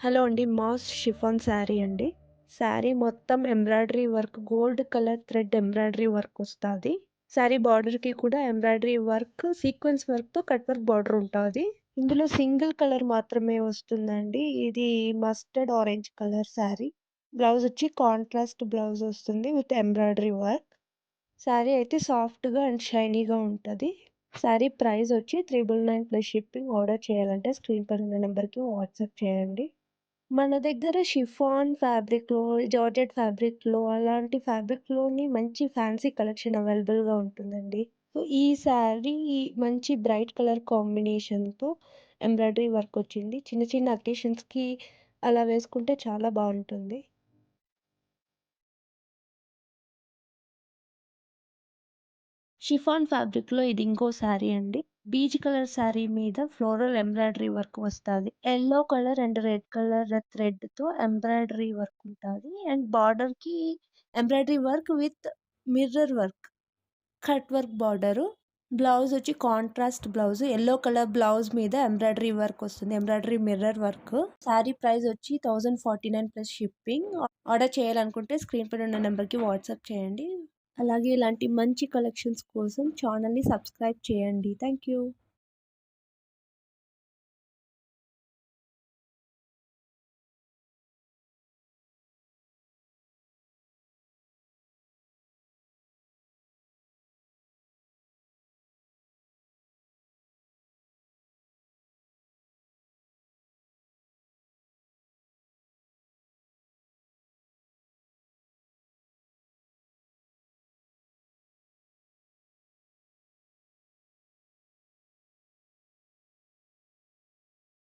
Hello అండి. Mass chiffon sari అండి. శారీ మొత్తం embroidery work gold colour thread embroidery work వస్తాది. శారీ బార్డర్‌కి కూడా ఎంబ్రాయిడరీ వర్క్, సీక్వెన్స్ వర్క్‌తో కట్ వర్క్ బార్డర్ ఉంటాది. ఇందులో సింగిల్ కలర్ మాత్రమే వస్తుందండి. ఇది mustard orange colour sari. Blouse వచ్చి కాంట్రాస్ట్ బ్లౌజ్ వస్తుంది విత్ ఎంబ్రాయిడరీ వర్క్. శారీ అయితే సాఫ్ట్‌గా అండ్ షైనీగా ఉంటది. శారీ ప్రైస్ వచ్చి 999 ప్లస్ షిప్పింగ్. ఆర్డర్ చేయాలంటే స్క్రీన్ పై ఉన్న నంబర్‌కి వాట్సాప్ చేయండి. మన దగ్గర షిఫాన్ ఫ్యాబ్రిక్‌లో, జార్జెట్ ఫ్యాబ్రిక్‌లో అలాంటి ఫ్యాబ్రిక్‌లోని మంచి ఫ్యాన్సీ కలెక్షన్ అవైలబుల్‌గా ఉంటుందండి. సో, ఈ శారీ మంచి బ్రైట్ కలర్ కాంబినేషన్‌తో ఎంబ్రాయిడరీ వర్క్ వచ్చింది. చిన్న చిన్న అకేషన్స్‌కి అలా వేసుకుంటే చాలా బావుంటుంది. షిఫాన్ ఫ్యాబ్రిక్‌లో ఇది ఇంకో శారీ అండి. బీచ్ కలర్ శారీ మీద ఫ్లోరల్ ఎంబ్రాయిడరీ వర్క్ వస్తాది. Yellow colour and red colour థ్రెడ్‌తో ఎంబ్రాయిడరీ వర్క్ ఉంటాది. అండ్ బార్డర్‌కి embroidery work with mirror work. Cut work border. Blouse వచ్చి contrast blouse. Yellow colour blouse మీద ఎంబ్రాయిడరీ వర్క్ వస్తుంది. Embroidery mirror work. Sari price వచ్చి 1049 plus shipping. Order చేయాలనుకుంటే screen పైన ఉన్న నంబర్‌కి వాట్సాప్ చేయండి. అలాగే ఇలాంటి మంచి కలెక్షన్స్ కోసం ఛానెల్‌ని సబ్స్క్రైబ్ చేయండి. Thank you.